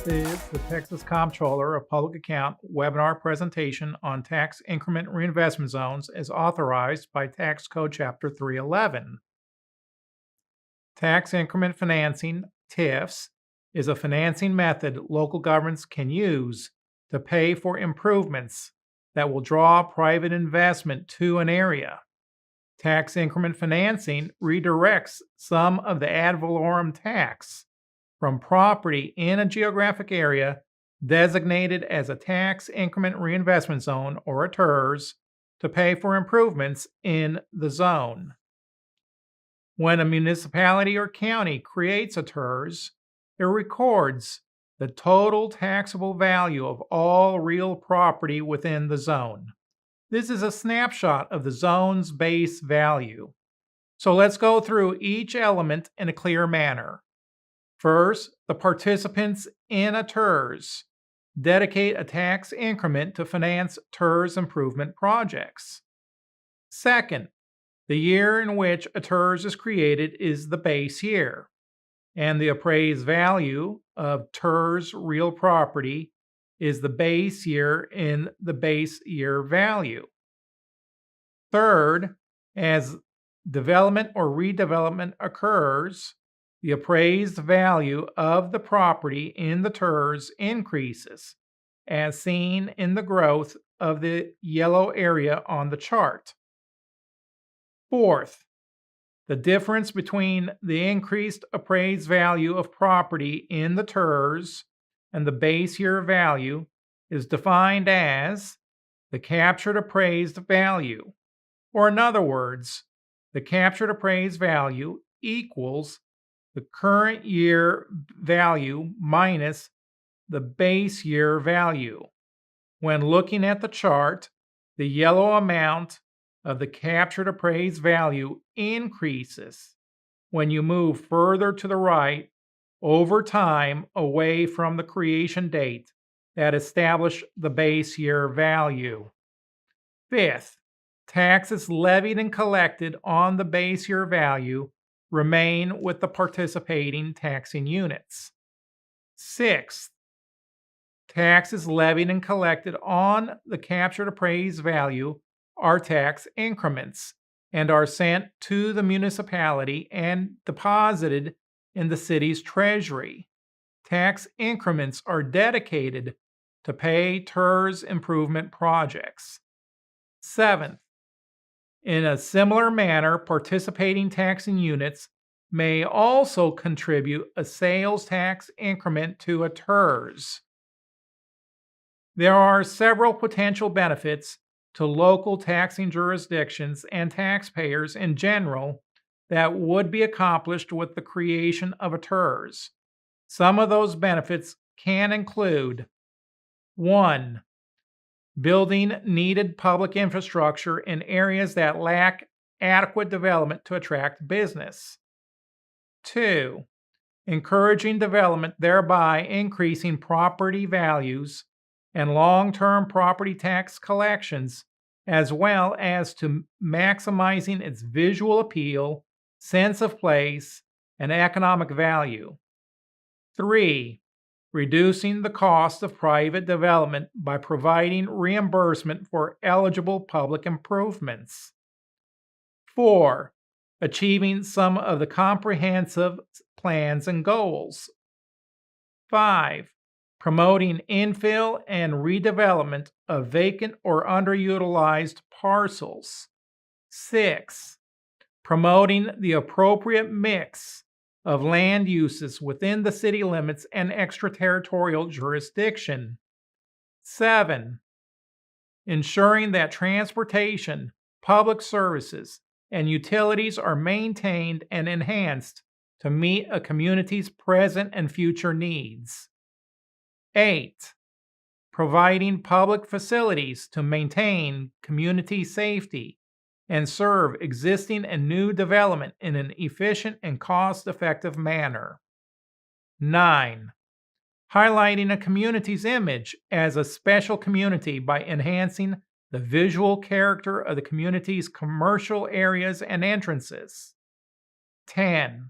is the Texas Comptroller of Public Account webinar presentation on tax increment reinvestment zones as authorized by Tax Code Chapter 311. Tax increment financing, TIFs, is a financing method local governments can use to pay for improvements that will draw private investment to an area. Tax increment financing redirects some of the ad valorem tax from property in a geographic area designated as a tax increment reinvestment zone or a TIRZ to pay for improvements in the zone. When a municipality or county creates a TIRZ, it records the total taxable value of all real property within the zone. This is a snapshot of the zone's base value. So let's go through each element in a clear manner. First, the participants in a TIRZ dedicate a tax increment to finance TIRZ improvement projects. Second, the year in which a TIRZ is created is the base year, and the appraised value of TIRZ real property is the base year in the base year value. Third, as development or redevelopment occurs, the appraised value of the property in the TIRZ increases, as seen in the growth of the yellow area on the chart. Fourth, the difference between the increased appraised value of property in the TIRZ and the base year value is defined as the captured appraised value, or in other words, the captured appraised value equals the current year value minus the base year value. When looking at the chart, the yellow amount of the captured appraised value increases when you move further to the right over time away from the creation date that established the base year value. Fifth, taxes levied and collected on the base year value remain with the participating taxing units. Sixth, taxes levied and collected on the captured appraised value are tax increments and are sent to the municipality and deposited in the city's treasury. Tax increments are dedicated to pay TIRZ improvement projects. Seventh, in a similar manner, participating taxing units may also contribute a sales tax increment to a TIRZ. There are several potential benefits to local taxing jurisdictions and taxpayers in general that would be accomplished with the creation of a TIRZ. Some of those benefits can include 1. Building needed public infrastructure in areas that lack adequate development to attract business. 2. Encouraging development, thereby increasing property values and long-term property tax collections, as well as to maximizing its visual appeal, sense of place, and economic value. 3. Reducing the cost of private development by providing reimbursement for eligible public improvements. 4. Achieving some of the comprehensive plans and goals. 5. Promoting infill and redevelopment of vacant or underutilized parcels. 6. Promoting the appropriate mix of land uses within the city limits and extraterritorial jurisdiction. 7. Ensuring that transportation, public services, and utilities are maintained and enhanced to meet a community's present and future needs. 8. Providing public facilities to maintain community safety and serve existing and new development in an efficient and cost-effective manner. 9. Highlighting a community's image as a special community by enhancing the visual character of the community's commercial areas and entrances. 10.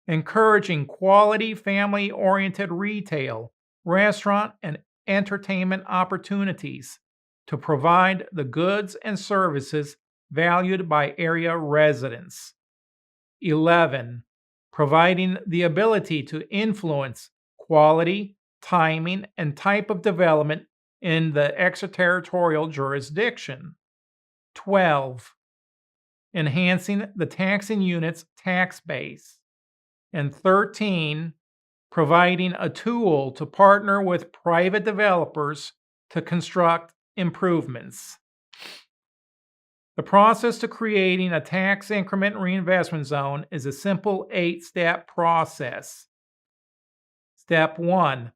Encouraging quality family-oriented retail restaurant, and entertainment opportunities to provide the goods and services valued by area residents. 11. Providing the ability to influence quality, timing, and type of development in the extraterritorial jurisdiction. 12. Enhancing the taxing unit's tax base. And 13. Providing a tool to partner with private developers to construct improvements. The process to creating a tax increment reinvestment zone is a simple 8-step process. Step 1.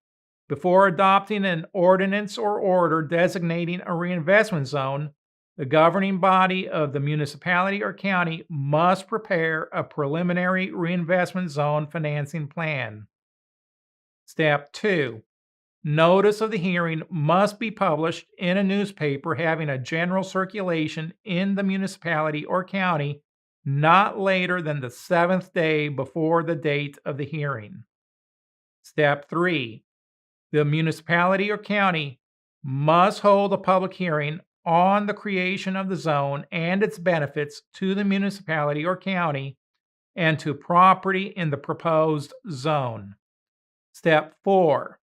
Before adopting an ordinance or order designating a reinvestment zone, the governing body of the municipality or county must prepare a preliminary reinvestment zone financing plan. Step 2. Notice of the hearing must be published in a newspaper having a general circulation in the municipality or county not later than the 7th day before the date of the hearing. Step 3. The municipality or county must hold a public hearing on the creation of the zone and its benefits to the municipality or county and to property in the proposed zone. Step 4.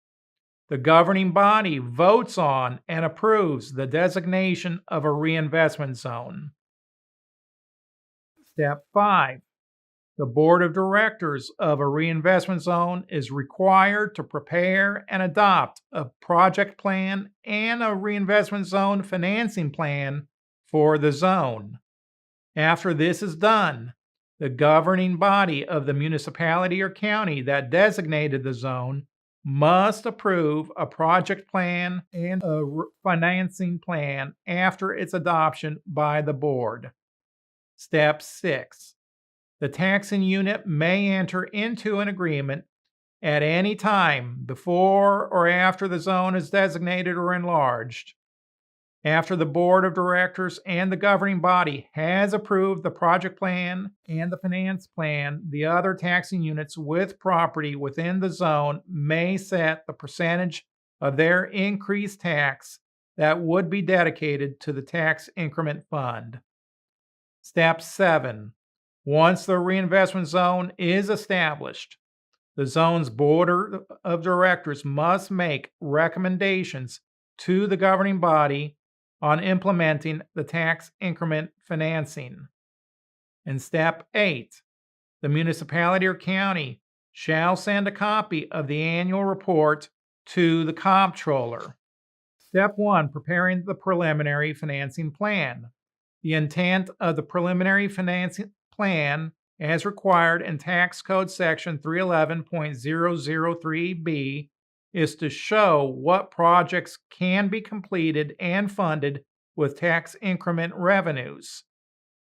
The governing body votes on and approves the designation of a reinvestment zone. Step 5. The board of directors of a reinvestment zone is required to prepare and adopt a project plan and a reinvestment zone financing plan for the zone. After this is done, the governing body of the municipality or county that designated the zone must approve a project plan and a financing plan after its adoption by the board. Step 6. The taxing unit may enter into an agreement at any time before or after the zone is designated or enlarged. After the board of directors and the governing body has approved the project plan and the finance plan, the other taxing units with property within the zone may set the percentage of their increased tax that would be dedicated to the tax increment fund. Step 7. Once the reinvestment zone is established, the zone's board of directors must make recommendations to the governing body on implementing the tax increment financing. And step 8, the municipality or county shall send a copy of the annual report to the comptroller. Step 1, preparing the preliminary financing plan. The intent of the preliminary financing plan, as required in Tax Code Section 311.003B, is to show what projects can be completed and funded with tax increment revenues.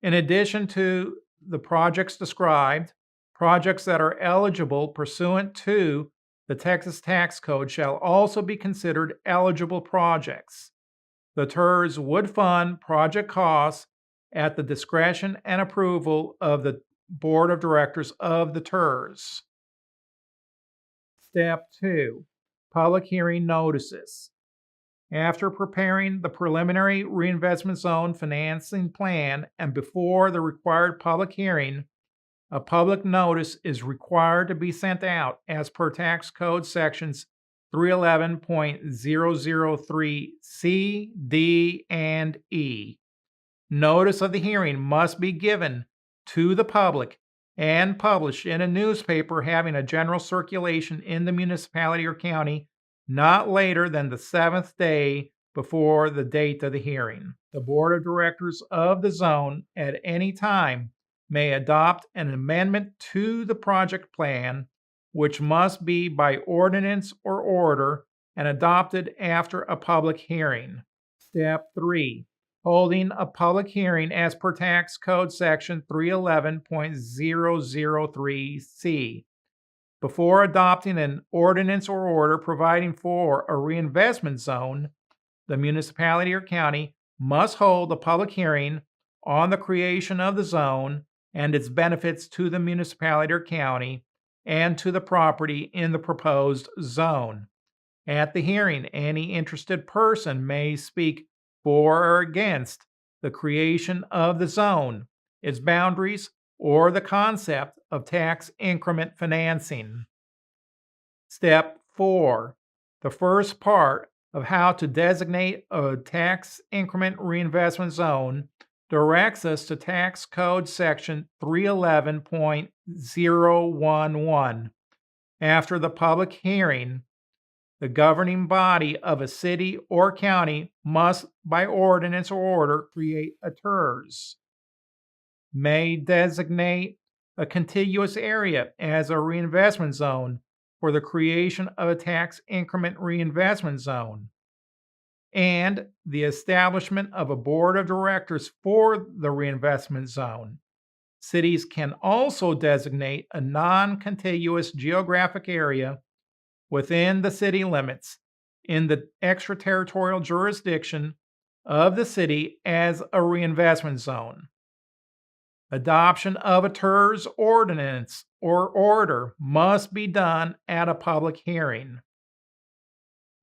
In addition to the projects described, projects that are eligible pursuant to the Texas Tax Code shall also be considered eligible projects. The TIRZ would fund project costs at the discretion and approval of the board of directors of the TIRZ. Step 2. Public hearing notices. After preparing the preliminary reinvestment zone financing plan and before the required public hearing, a public notice is required to be sent out as per Tax Code Sections 311.003C, D, and E. Notice of the hearing must be given to the public and published in a newspaper having a general circulation in the municipality or county not later than the 7th day before the date of the hearing. The board of directors of the zone at any time may adopt an amendment to the project plan, which must be by ordinance or order and adopted after a public hearing. Step 3. Holding a public hearing as per Tax Code Section 311.003C. Before adopting an ordinance or order providing for a reinvestment zone, the municipality or county must hold a public hearing on the creation of the zone and its benefits to the municipality or county and to the property in the proposed zone. At the hearing, any interested person may speak for or against the creation of the zone, its boundaries, or the concept of tax increment financing. Step 4. The first part of how to designate a tax increment reinvestment zone directs us to Tax Code Section 311.011. After the public hearing, the governing body of a city or county must, by ordinance or order, create a TIRZ, may designate a contiguous area as a reinvestment zone for the creation of a tax increment reinvestment zone, and the establishment of a board of directors for the reinvestment zone. Cities can also designate a non contiguous geographic area within the city limits in the extraterritorial jurisdiction of the city as a reinvestment zone. Adoption of a TIRZ ordinance or order must be done at a public hearing.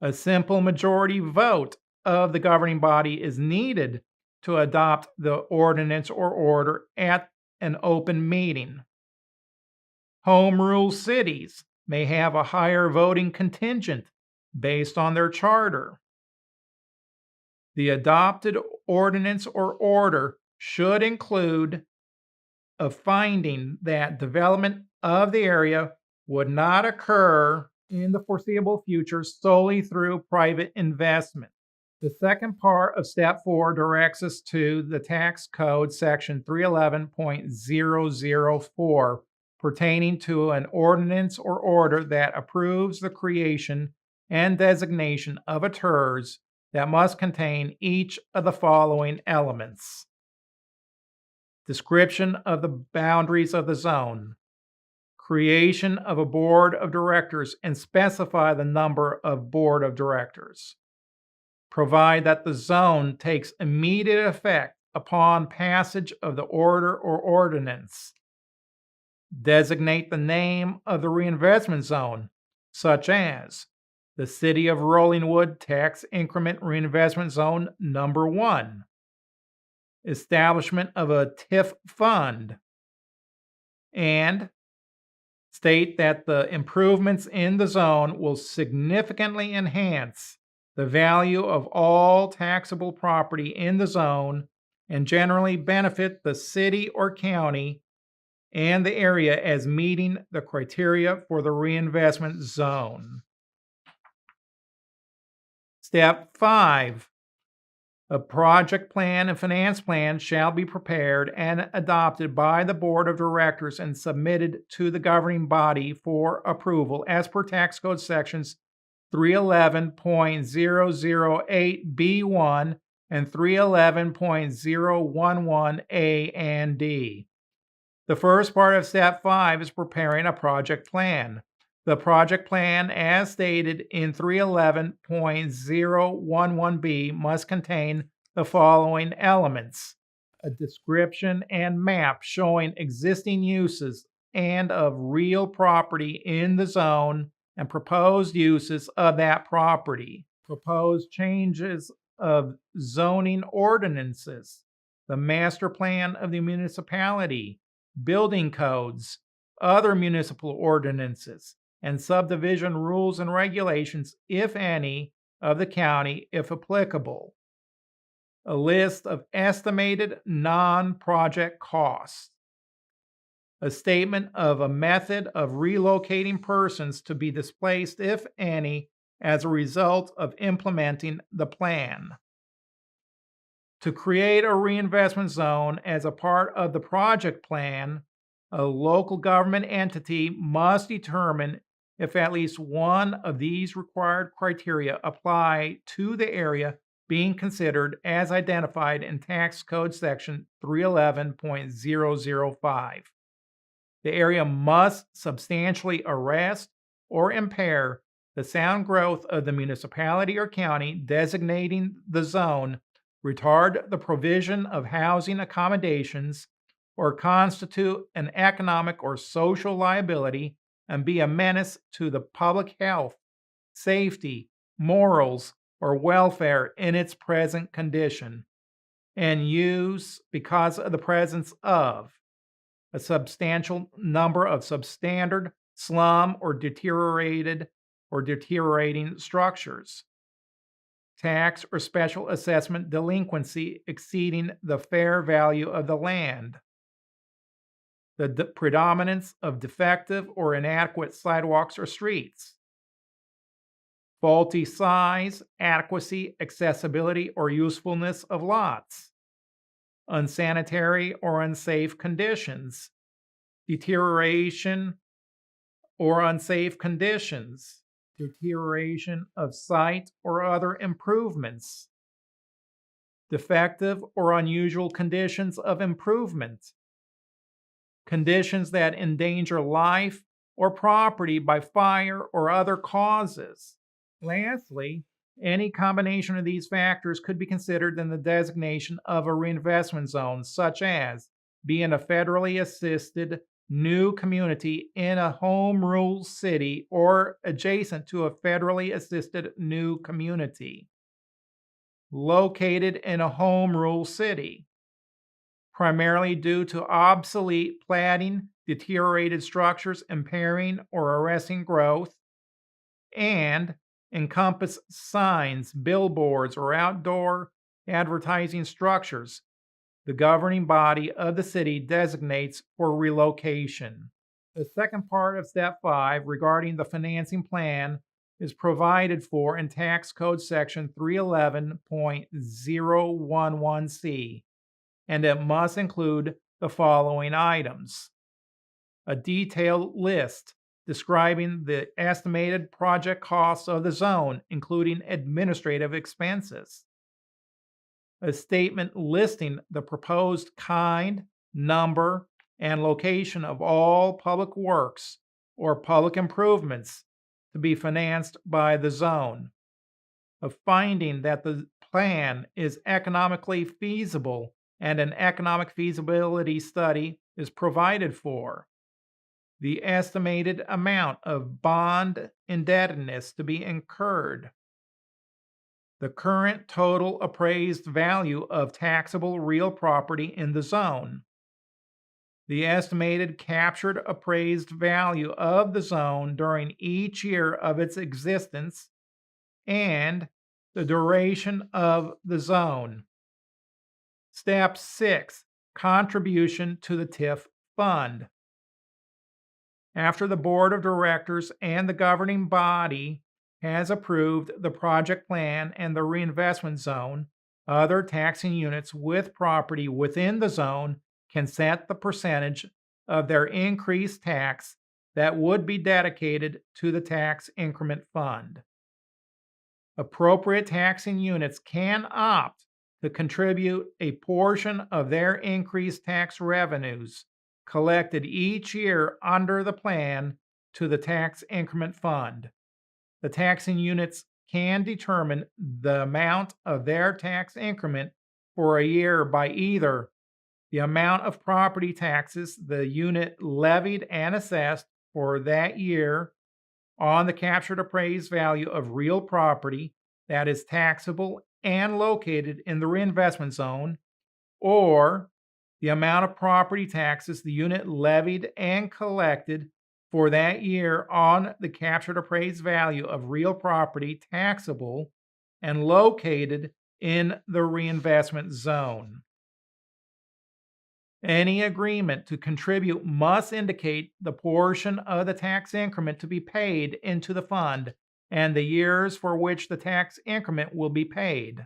A simple majority vote of the governing body is needed to adopt the ordinance or order at an open meeting. Home rule cities may have a higher voting contingent based on their charter. The adopted ordinance or order should include a finding that development of the area would not occur in the foreseeable future solely through private investment. The second part of Step 4 directs us to the Tax Code Section 311.004 pertaining to an ordinance or order that approves the creation and designation of a TIRZ that must contain each of the following elements: description of the boundaries of the zone, creation of a board of directors and specify the number of board of directors, provide that the zone takes immediate effect upon passage of the order or ordinance, designate the name of the reinvestment zone, such as the City of Rollingwood Tax Increment Reinvestment Zone Number 1, establishment of a TIF fund, and state that the improvements in the zone will significantly enhance the value of all taxable property in the zone and generally benefit the city or county and the area as meeting the criteria for the reinvestment zone. Step 5. A project plan and finance plan shall be prepared and adopted by the Board of Directors and submitted to the governing body for approval as per Tax Code Sections 311.008B1 and 311.011A and D. The first part of Step 5 is preparing a project plan. The project plan, as stated in 311.011B, must contain the following elements: a description and map showing existing uses and of real property in the zone and proposed uses of that property, proposed changes of zoning ordinances, the master plan of the municipality, building codes, other municipal ordinances, and subdivision rules and regulations, if any, of the county, if applicable. A list of estimated non-project costs. A statement of a method of relocating persons to be displaced, if any, as a result of implementing the plan. To create a reinvestment zone as a part of the project plan, a local government entity must determine if at least one of these required criteria apply to the area being considered as identified in Tax Code Section 311.005. The area must substantially arrest or impair the sound growth of the municipality or county designating the zone, retard the provision of housing accommodations, or constitute an economic or social liability, and be a menace to the public health, safety, morals, or welfare in its present condition, and use because of the presence of a substantial number of substandard, slum, or deteriorating structures, tax or special assessment delinquency exceeding the fair value of the land, the predominance of defective or inadequate sidewalks or streets, faulty size, adequacy, accessibility, or usefulness of lots, unsanitary or unsafe conditions, deterioration or unsafe conditions, deterioration of site or other improvements, defective or unusual conditions of improvement, conditions that endanger life or property by fire or other causes. Lastly, any combination of these factors could be considered in the designation of a reinvestment zone, such as being a federally assisted new community in a home rule city or adjacent to a federally assisted new community, located in a home rule city, primarily due to obsolete platting, deteriorated structures impairing or arresting growth, and encompass signs, billboards, or outdoor advertising structures the governing body of the city designates for relocation. The second part of Step 5 regarding the financing plan is provided for in Tax Code Section 311.011C, and it must include the following items: a detailed list describing the estimated project costs of the zone, including administrative expenses, a statement listing the proposed kind, number, and location of all public works or public improvements to be financed by the zone, a finding that the plan is economically feasible and an economic feasibility study is provided for, the estimated amount of bond indebtedness to be incurred, the current total appraised value of taxable real property in the zone, the estimated captured appraised value of the zone during each year of its existence, and the duration of the zone. Step 6. Contribution to the TIF fund. After the board of directors and the governing body has approved the project plan and the reinvestment zone, other taxing units with property within the zone can set the percentage of their increased tax that would be dedicated to the tax increment fund. Appropriate taxing units can opt to contribute a portion of their increased tax revenues collected each year under the plan to the tax increment fund. The taxing units can determine the amount of their tax increment for a year by either the amount of property taxes the unit levied and assessed for that year on the captured appraised value of real property that is taxable and located in the reinvestment zone, or the amount of property taxes the unit levied and collected for that year on the captured appraised value of real property taxable and located in the reinvestment zone. Any agreement to contribute must indicate the portion of the tax increment to be paid into the fund and the years for which the tax increment will be paid.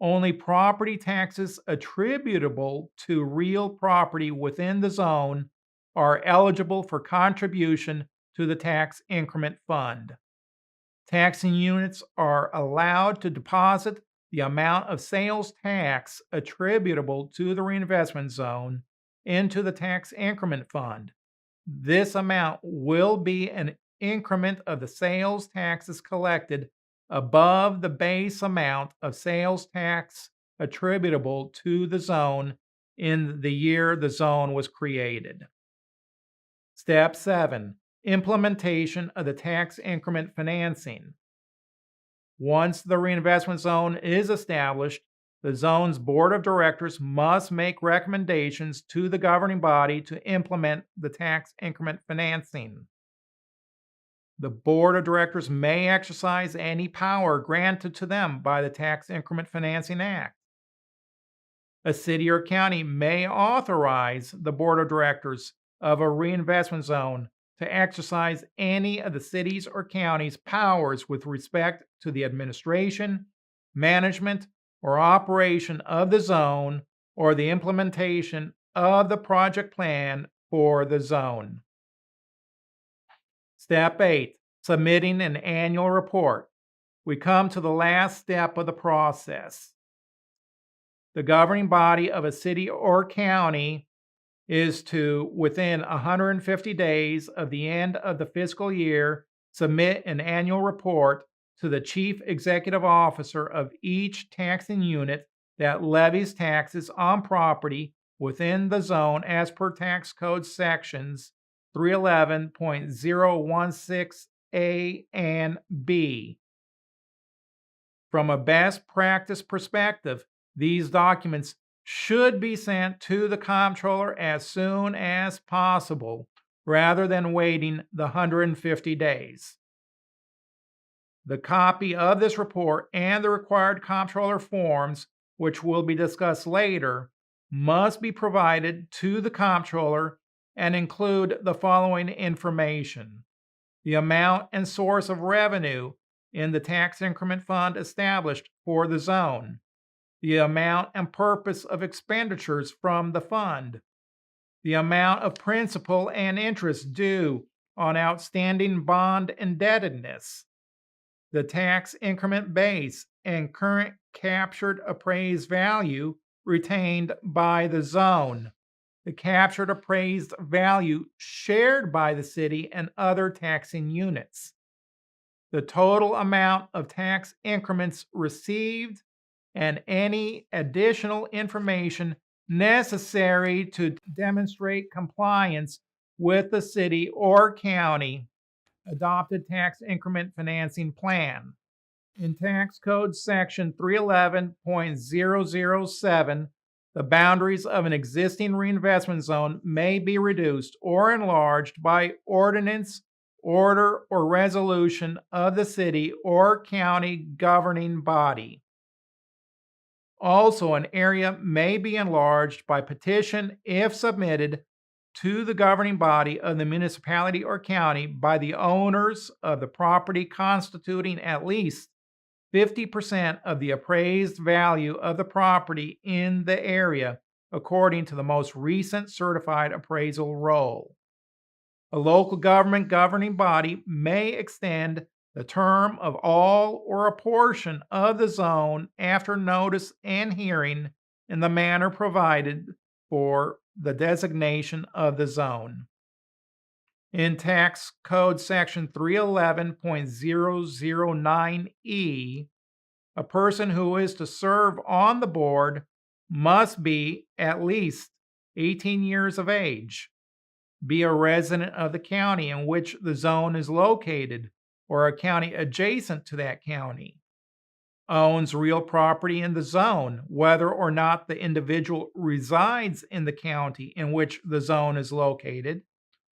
Only property taxes attributable to real property within the zone are eligible for contribution to the tax increment fund. Taxing units are allowed to deposit the amount of sales tax attributable to the reinvestment zone into the tax increment fund. This amount will be an increment of the sales taxes collected above the base amount of sales tax attributable to the zone in the year the zone was created. Step 7. Implementation of the tax increment financing. Once the reinvestment zone is established, the zone's board of directors must make recommendations to the governing body to implement the tax increment financing. The board of directors may exercise any power granted to them by the Tax Increment Financing Act. A city or county may authorize the board of directors of a reinvestment zone to exercise any of the city's or county's powers with respect to the administration, management, or operation of the zone or the implementation of the project plan for the zone. Step 8, submitting an annual report. We come to the last step of the process. The governing body of a city or county is to, within 150 days of the end of the fiscal year, submit an annual report to the chief executive officer of each taxing unit that levies taxes on property within the zone as per tax code sections 311.016A and B. From a best practice perspective, these documents should be sent to the comptroller as soon as possible rather than waiting the 150 days. The copy of this report and the required comptroller forms, which will be discussed later, must be provided to the comptroller and include the following information: the amount and source of revenue in the tax increment fund established for the zone, the amount and purpose of expenditures from the fund, the amount of principal and interest due on outstanding bond indebtedness, the tax increment base and current captured appraised value retained by the zone, the captured appraised value shared by the city and other taxing units, the total amount of tax increments received, and any additional information necessary to demonstrate compliance with the city or county adopted tax increment financing plan. In Tax Code Section 311.007, the boundaries of an existing reinvestment zone may be reduced or enlarged by ordinance, order, or resolution of the city or county governing body. Also, an area may be enlarged by petition if submitted to the governing body of the municipality or county by the owners of the property constituting at least 50% of the appraised value of the property in the area, according to the most recent certified appraisal roll. A local government governing body may extend the term of all or a portion of the zone after notice and hearing in the manner provided for the designation of the zone. In Tax Code Section 311.009E, a person who is to serve on the board must be at least 18 years of age, be a resident of the county in which the zone is located or a county adjacent to that county, owns real property in the zone, whether or not the individual resides in the county in which the zone is located,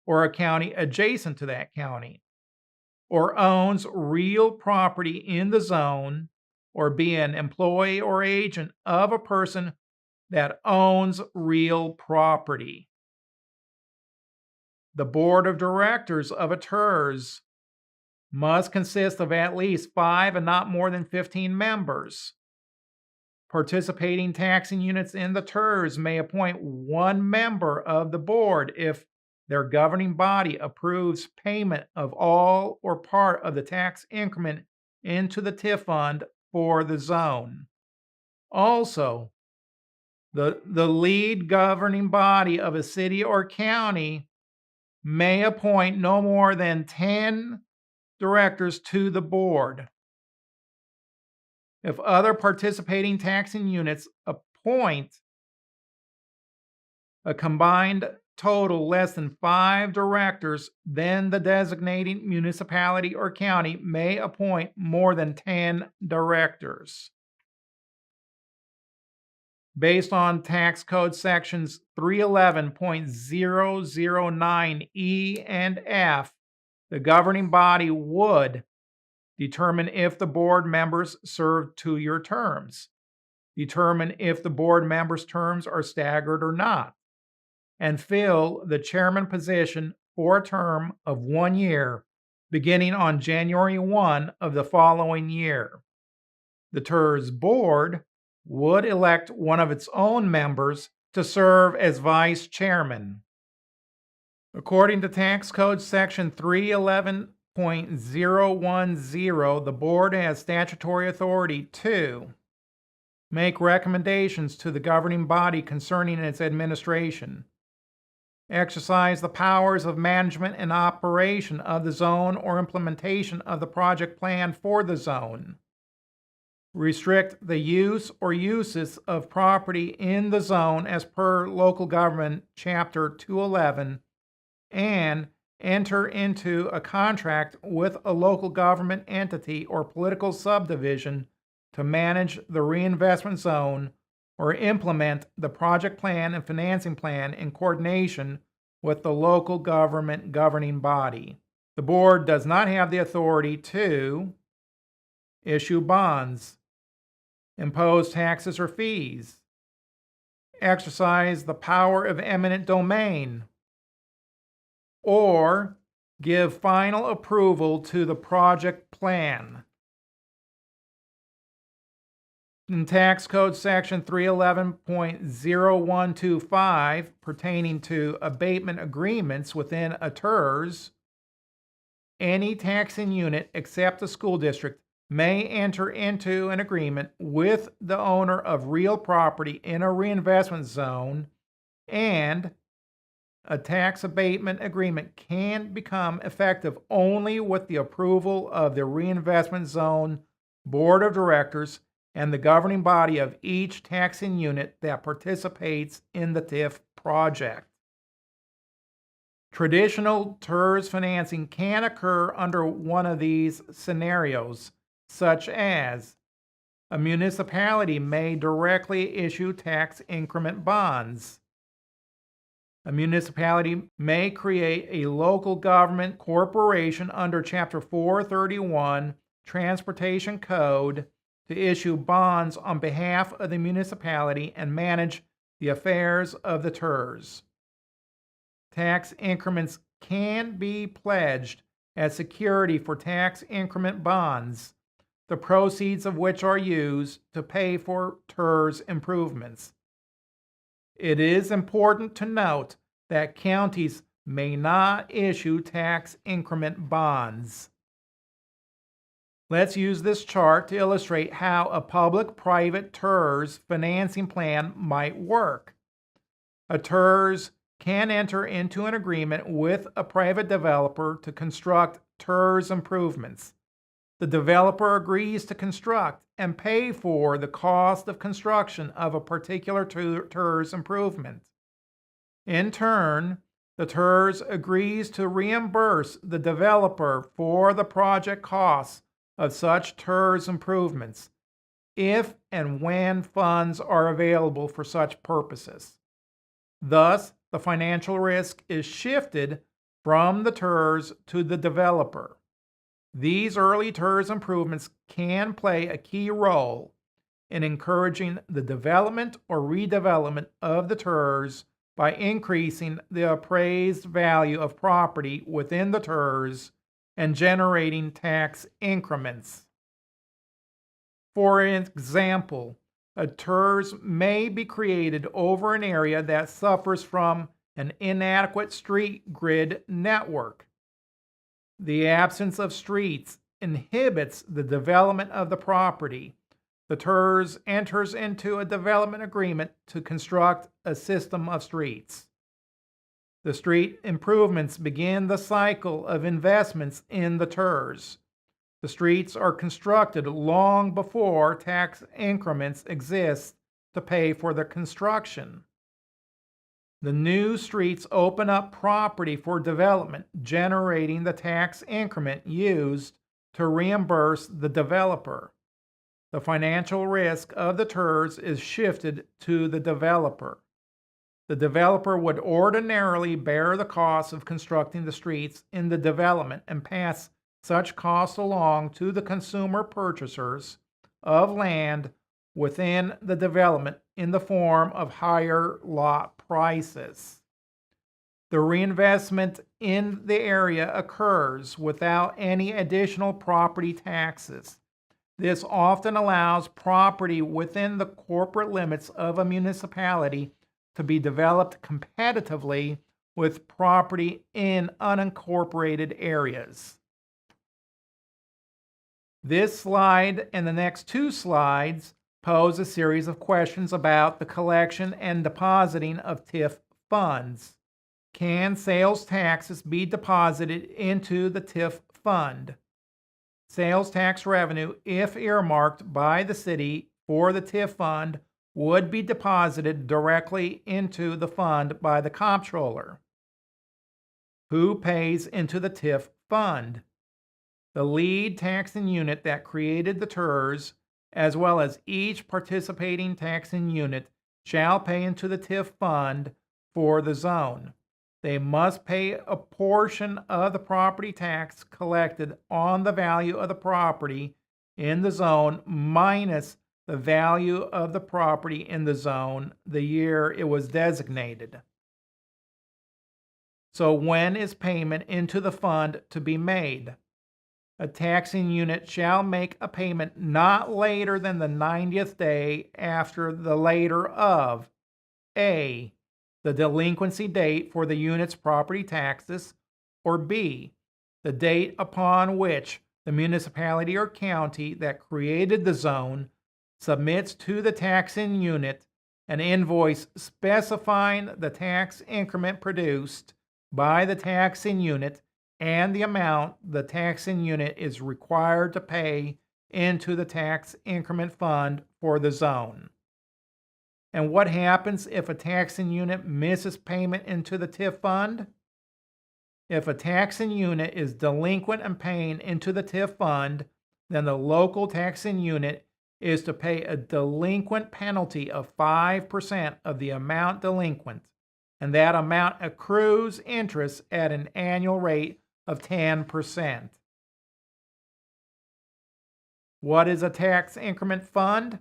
or a county adjacent to that county, or owns real property in the zone, or be an employee or agent of a person that owns real property. The board of directors of a TIRZ must consist of at least 5 and not more than 15 members. Participating taxing units in the TIRZ may appoint one member of the board if their governing body approves payment of all or part of the tax increment into the TIF fund for the zone. Also, the lead governing body of a city or county may appoint no more than 10 directors to the board. If other participating taxing units appoint a combined total less than 5 directors, then the designating municipality or county may appoint more than 10 directors. Based on Tax Code Sections 311.009E and F, the governing body would determine if the board members serve 2-year terms, determine if the board members' terms are staggered or not, and fill the chairman position for a term of 1 year, beginning on January 1 of the following year. The TIRZ board would elect one of its own members to serve as vice chairman. According to Tax Code Section 311.010, the board has statutory authority to make recommendations to the governing body concerning its administration, exercise the powers of management and operation of the zone or implementation of the project plan for the zone, restrict the use or uses of property in the zone as per local government chapter 211, and enter into a contract with a local government entity or political subdivision to manage the reinvestment zone or implement the project plan and financing plan in coordination with the local government governing body. The board does not have the authority to issue bonds, impose taxes or fees, exercise the power of eminent domain, or give final approval to the project plan. In Tax Code Section 311.0125, pertaining to abatement agreements within a TIRZ, any taxing unit except the school district may enter into an agreement with the owner of real property in a reinvestment zone, and a tax abatement agreement can become effective only with the approval of the Reinvestment Zone Board of Directors and the governing body of each taxing unit that participates in the TIF project. Traditional TIRZ financing can occur under one of these scenarios, such as a municipality may directly issue tax increment bonds. A municipality may create a local government corporation under Chapter 431 Transportation Code to issue bonds on behalf of the municipality and manage the affairs of the TIRZ. Tax increments can be pledged as security for tax increment bonds, the proceeds of which are used to pay for TIRZ improvements. It is important to note that counties may not issue tax increment bonds. Let's use this chart to illustrate how a public-private TIRZ financing plan might work. A TIRZ can enter into an agreement with a private developer to construct TIRZ improvements. The developer agrees to construct and pay for the cost of construction of a particular TIRZ improvement. In turn, the TIRZ agrees to reimburse the developer for the project costs of such TIRZ improvements, if and when funds are available for such purposes. Thus, the financial risk is shifted from the TIRZ to the developer. These early TIRZ improvements can play a key role in encouraging the development or redevelopment of the TIRZ by increasing the appraised value of property within the TIRZ and generating tax increments. For example, a TIRZ may be created over an area that suffers from an inadequate street grid network. The absence of streets inhibits the development of the property. The TIRZ enters into a development agreement to construct a system of streets. The street improvements begin the cycle of investments in the TIRZ. The streets are constructed long before tax increments exist to pay for the construction. The new streets open up property for development, generating the tax increment used to reimburse the developer. The financial risk of the TIRZ is shifted to the developer. The developer would ordinarily bear the costs of constructing the streets in the development and pass such costs along to the consumer purchasers of land within the development in the form of higher lot prices. The reinvestment in the area occurs without any additional property taxes. This often allows property within the corporate limits of a municipality to be developed competitively with property in unincorporated areas. This slide and the next two slides pose a series of questions about the collection and depositing of TIF funds. Can sales taxes be deposited into the TIF fund? Sales tax revenue, if earmarked by the city for the TIF fund, would be deposited directly into the fund by the comptroller. Who pays into the TIF fund? The lead taxing unit that created the TIRZ, as well as each participating taxing unit, shall pay into the TIF fund for the zone. They must pay a portion of the property tax collected on the value of the property in the zone minus the value of the property in the zone the year it was designated. So when is payment into the fund to be made? A taxing unit shall make a payment not later than the 90th day after the later of A, the delinquency date for the unit's property taxes, or B, the date upon which the municipality or county that created the zone submits to the taxing unit an invoice specifying the tax increment produced by the taxing unit and the amount the taxing unit is required to pay into the tax increment fund for the zone. And what happens if a taxing unit misses payment into the TIF fund? If a taxing unit is delinquent in paying into the TIF fund, then the local taxing unit is to pay a delinquent penalty of 5% of the amount delinquent, and that amount accrues interest at an annual rate of 10%. What is a tax increment fund?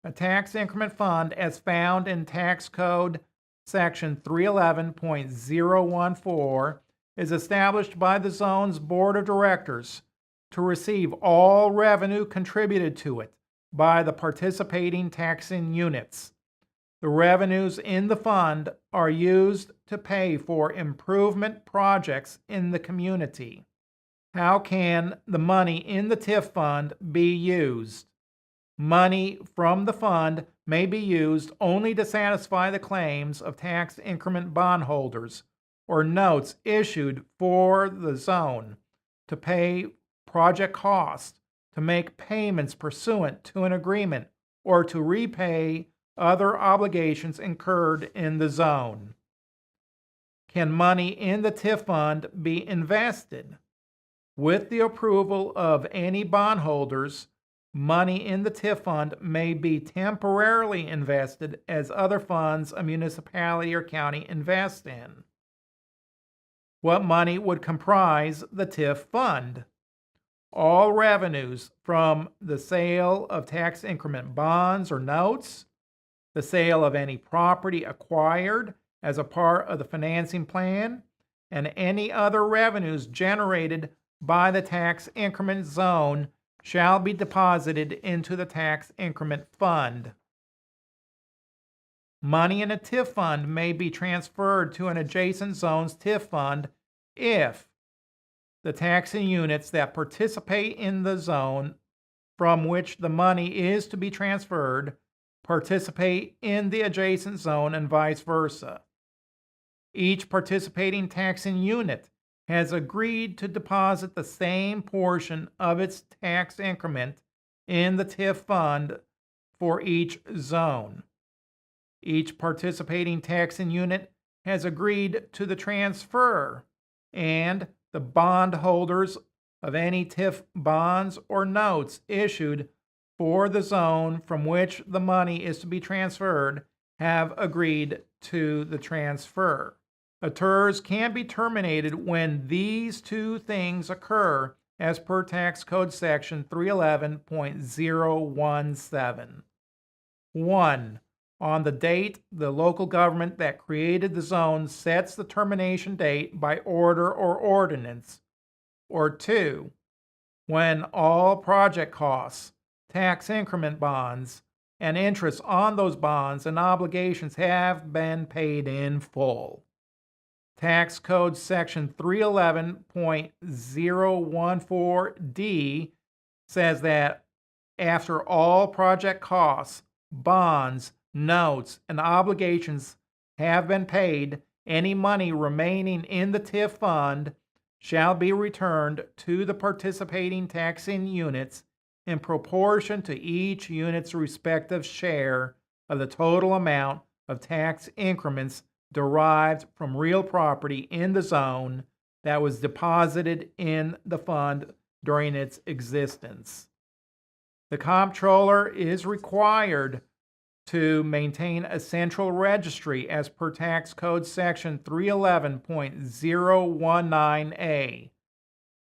A tax increment fund, as found in Tax Code Section 311.014, is established by the zone's Board of Directors to receive all revenue contributed to it by the participating taxing units. The revenues in the fund are used to pay for improvement projects in the community. How can the money in the TIF fund be used? Money from the fund may be used only to satisfy the claims of tax increment bondholders or notes issued for the zone, to pay project costs, to make payments pursuant to an agreement, or to repay other obligations incurred in the zone. Can money in the TIF fund be invested? With the approval of any bondholders, money in the TIF fund may be temporarily invested as other funds a municipality or county invests in. What money would comprise the TIF fund? All revenues from the sale of tax increment bonds or notes, the sale of any property acquired as a part of the financing plan, and any other revenues generated by the tax increment zone shall be deposited into the tax increment fund. Money in a TIF fund may be transferred to an adjacent zone's TIF fund if the taxing units that participate in the zone from which the money is to be transferred participate in the adjacent zone and vice versa. Each participating taxing unit has agreed to deposit the same portion of its tax increment in the TIF fund for each zone. Each participating taxing unit has agreed to the transfer, and the bondholders of any TIF bonds or notes issued for the zone from which the money is to be transferred have agreed to the transfer. A TIRZ can be terminated when these two things occur as per Tax Code Section 311.017. 1. On the date the local government that created the zone sets the termination date by order or ordinance. Or 2. When all project costs, tax increment bonds, and interest on those bonds and obligations have been paid in full. Tax Code Section 311.014D says that after all project costs, bonds, notes, and obligations have been paid, any money remaining in the TIF fund shall be returned to the participating taxing units in proportion to each unit's respective share of the total amount of tax increments derived from real property in the zone that was deposited in the fund during its existence. The comptroller is required to maintain a central registry as per Tax Code Section 311.019A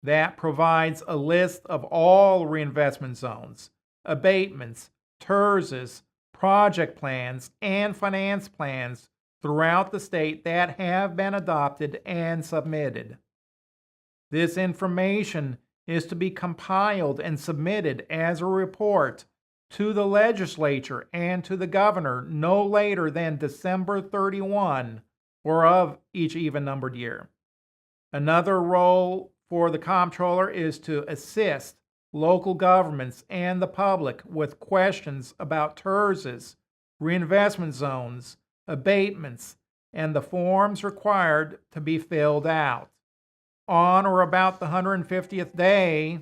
that provides a list of all reinvestment zones, abatements, TIRZs, project plans, and finance plans throughout the state that have been adopted and submitted. This information is to be compiled and submitted as a report to the legislature and to the governor no later than December 31 or of each even-numbered year. Another role for the comptroller is to assist local governments and the public with questions about TIRZs, reinvestment zones, abatements, and the forms required to be filled out. On or about the 150th day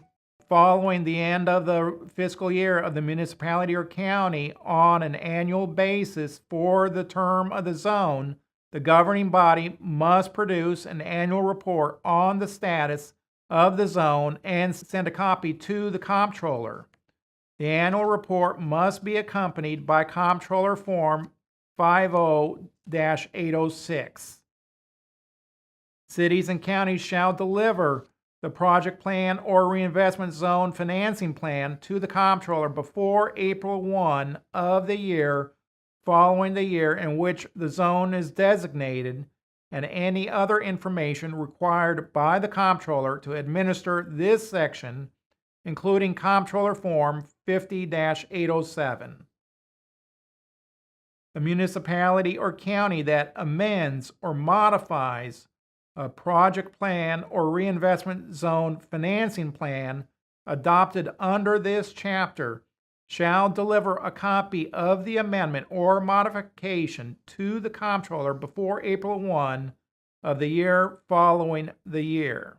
following the end of the fiscal year of the municipality or county on an annual basis for the term of the zone, the governing body must produce an annual report on the status of the zone and send a copy to the comptroller. The annual report must be accompanied by Comptroller Form 50-806. Cities and counties shall deliver the project plan or reinvestment zone financing plan to the comptroller before April 1 of the year following the year in which the zone is designated, and any other information required by the comptroller to administer this section, including Comptroller Form 50-807. A municipality or county that amends or modifies a project plan or reinvestment zone financing plan adopted under this chapter shall deliver a copy of the amendment or modification to the comptroller before April 1 of the year following the year.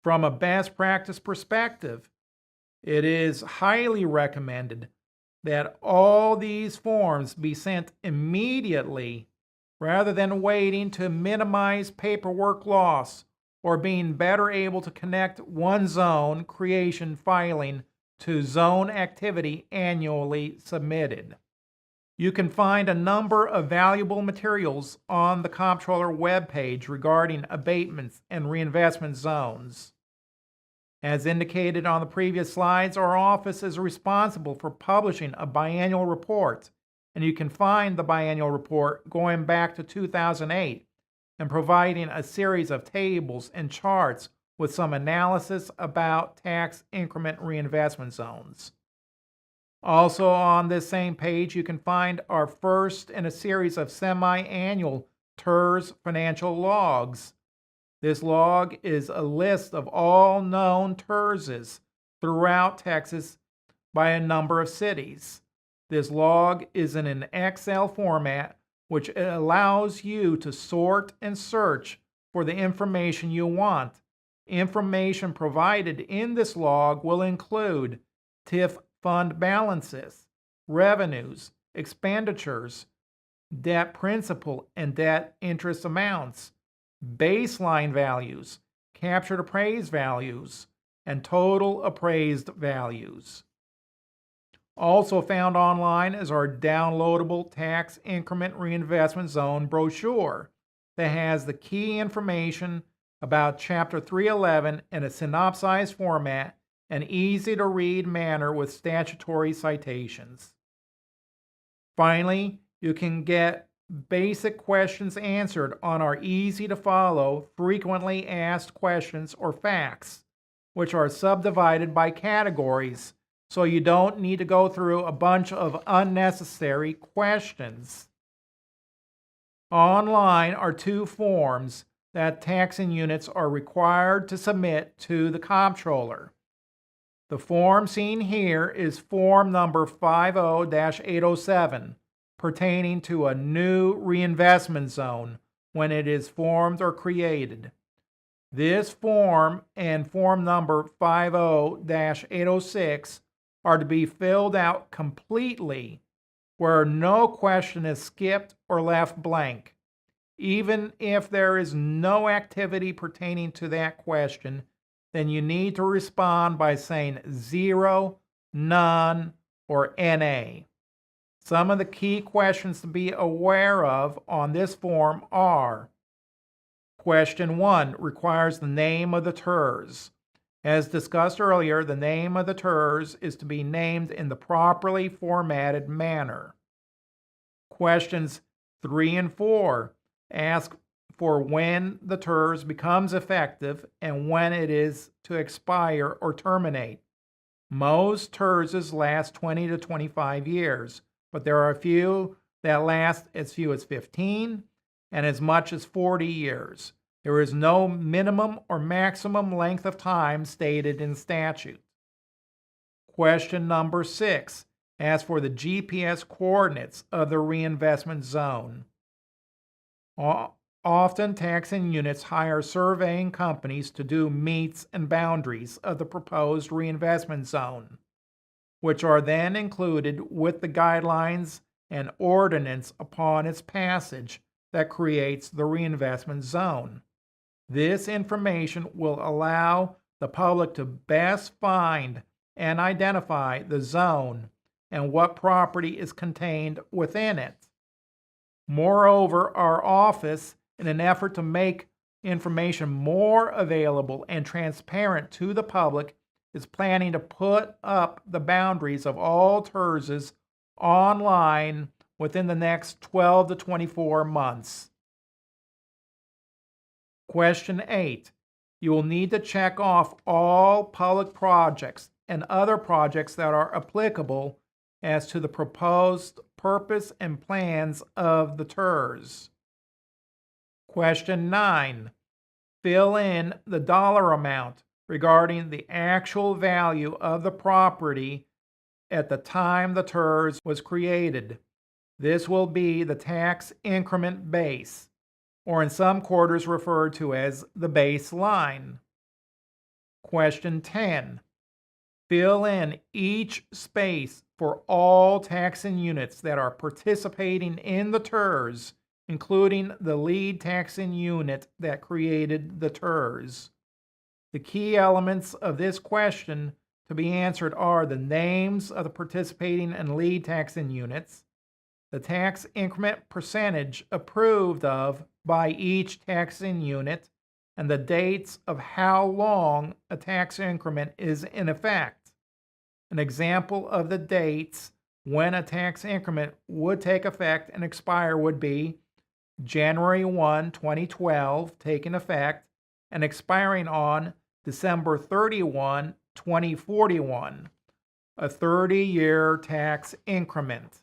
From a best practice perspective, it is highly recommended that all these forms be sent immediately rather than waiting to minimize paperwork loss or being better able to connect one zone creation filing to zone activity annually submitted. You can find a number of valuable materials on the Comptroller webpage regarding abatements and reinvestment zones. As indicated on the previous slides, our office is responsible for publishing a biennial report, and you can find the biennial report going back to 2008 and providing a series of tables and charts with some analysis about tax increment reinvestment zones. Also on this same page, you can find our first in a series of semi-annual TIRZ financial logs. This log is a list of all known TIRZs throughout Texas by a number of cities. This log is in an Excel format which allows you to sort and search for the information you want. Information provided in this log will include TIF fund balances, revenues, expenditures, debt principal and debt interest amounts, baseline values, captured appraised values, and total appraised values. Also found online is our downloadable Tax Increment Reinvestment Zone brochure that has the key information about Chapter 311 in a synopsized format and easy to read manner with statutory citations. Finally, you can get basic questions answered on our easy to follow frequently asked questions or facts, which are subdivided by categories, so you don't need to go through a bunch of unnecessary questions. Online are two forms that taxing units are required to submit to the Comptroller. The form seen here is form number 50-807, pertaining to a new reinvestment zone when it is formed or created. This form and form number 50-806 are to be filled out completely, where no question is skipped or left blank. Even if there is no activity pertaining to that question, then you need to respond by saying 0, none, or NA. Some of the key questions to be aware of on this form are: Question 1 requires the name of the TIRZ. As discussed earlier, the name of the TIRZ is to be named in the properly formatted manner. Questions 3 and 4 ask for when the TIRZ becomes effective and when it is to expire or terminate. Most TIRZs last 20 to 25 years, but there are a few that last as few as 15 and as much as 40 years. There is no minimum or maximum length of time stated in statute. Question number 6 asks for the GPS coordinates of the reinvestment zone. Often, taxing units hire surveying companies to do meets and boundaries of the proposed reinvestment zone, which are then included with the guidelines and ordinance upon its passage that creates the reinvestment zone. This information will allow the public to best find and identify the zone and what property is contained within it. Moreover, our office, in an effort to make information more available and transparent to the public, is planning to put up the boundaries of all TIRZs online within the next 12 to 24 months. Question 8. You will need to check off all public projects and other projects that are applicable as to the proposed purpose and plans of the TIRZ. Question 9. Fill in the dollar amount regarding the actual value of the property at the time the TIRZ was created. This will be the tax increment base, or in some quarters referred to as the baseline. Question 10. Fill in each space for all taxing units that are participating in the TIRZ, including the lead taxing unit that created the TIRZ. The key elements of this question to be answered are the names of the participating and lead taxing units, the tax increment percentage approved of by each taxing unit, and the dates of how long a tax increment is in effect. An example of the dates when a tax increment would take effect and expire would be January 1, 2012, taking effect and expiring on December 31, 2041, a 30-year tax increment.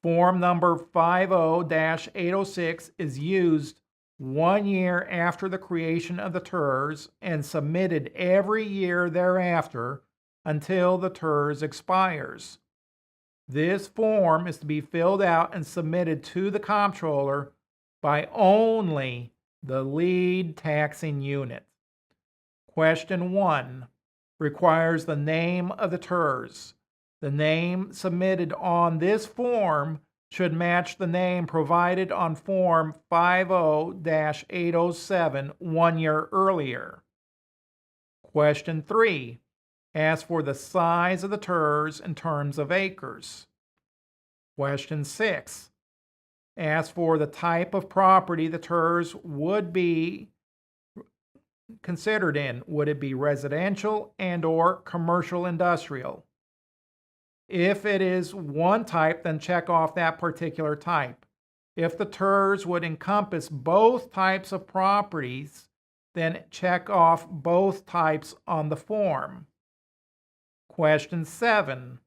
Form number 50-806 is used 1 year after the creation of the TIRZ and submitted every year thereafter until the TIRZ expires. This form is to be filled out and submitted to the Comptroller by only the lead taxing unit. Question 1 requires the name of the TIRZ. The name submitted on this form should match the name provided on Form 50-807 1 year earlier. Question 3. Ask for the size of the TIRZ in terms of acres. Question 6. Ask for the type of property the TIRZ would be considered in. Would it be residential and/or commercial industrial? If it is one type, then check off that particular type. If the TIRZ would encompass both types of properties, then check off both types on the form. Question 7.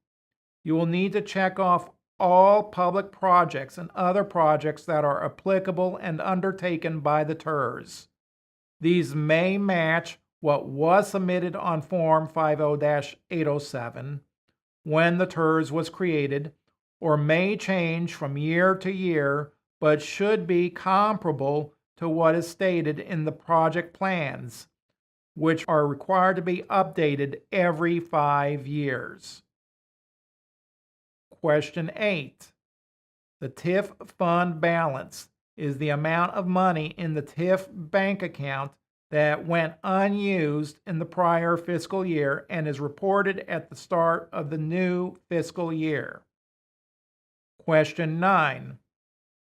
You will need to check off all public projects and other projects that are applicable and undertaken by the TIRZ. These may match what was submitted on Form 50-807 when the TIRZ was created, or may change from year to year, but should be comparable to what is stated in the project plans, which are required to be updated every 5 years. Question 8. The TIF fund balance is the amount of money in the TIF bank account that went unused in the prior fiscal year and is reported at the start of the new fiscal year. Question 9.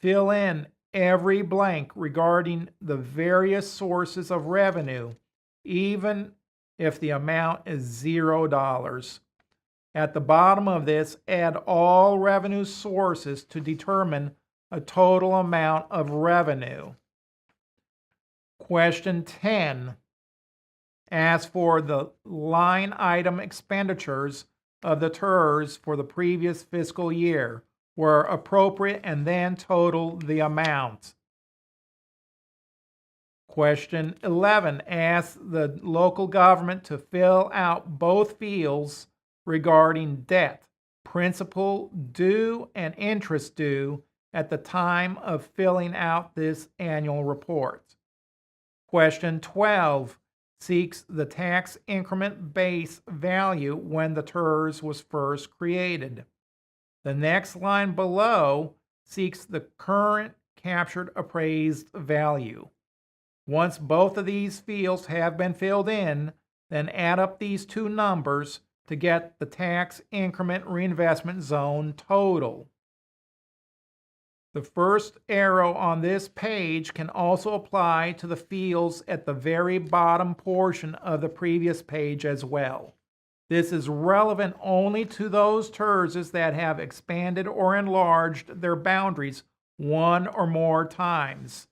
Fill in every blank regarding the various sources of revenue, even if the amount is $0. At the bottom of this, add all revenue sources to determine a total amount of revenue. Question 10. Ask for the line item expenditures of the TIRZ for the previous fiscal year, where appropriate, and then total the amount. Question 11. Ask the local government to fill out both fields regarding debt, principal due, and interest due at the time of filling out this annual report. Question 12 seeks the tax increment base value when the TIRZ was first created. The next line below seeks the current captured appraised value. Once both of these fields have been filled in, then add up these two numbers to get the tax increment reinvestment zone total. The first arrow on this page can also apply to the fields at the very bottom portion of the previous page as well. This is relevant only to those TIRZs that have expanded or enlarged their boundaries one or more times.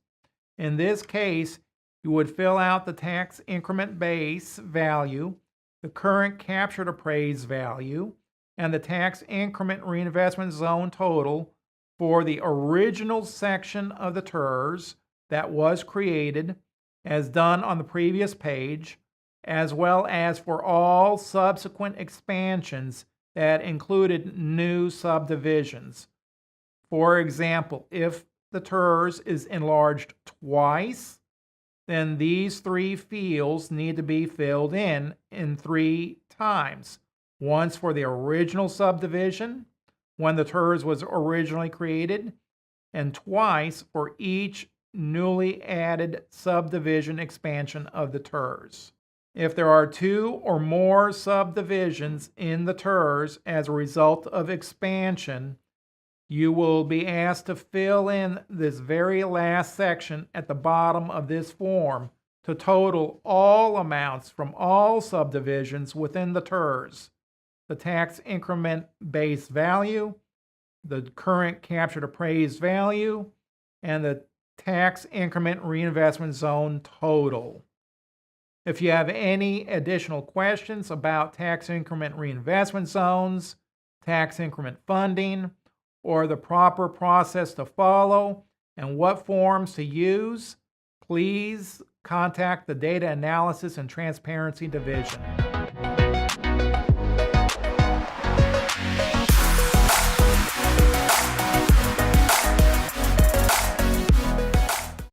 In this case, you would fill out the tax increment base value, the current captured appraised value, and the tax increment reinvestment zone total for the original section of the TIRZ that was created, as done on the previous page, as well as for all subsequent expansions that included new subdivisions. For example, if the TIRZ is enlarged twice, then these three fields need to be filled in 3 times. Once for the original subdivision, when the TIRZ was originally created, and twice for each newly added subdivision expansion of the TIRZ. If there are 2 or more subdivisions in the TIRZ as a result of expansion, you will be asked to fill in this very last section at the bottom of this form to total all amounts from all subdivisions within the TIRZ, the tax increment base value, the current captured appraised value, and the tax increment reinvestment zone total. If you have any additional questions about tax increment reinvestment zones, tax increment funding, or the proper process to follow and what forms to use, please contact the Data Analysis and Transparency Division.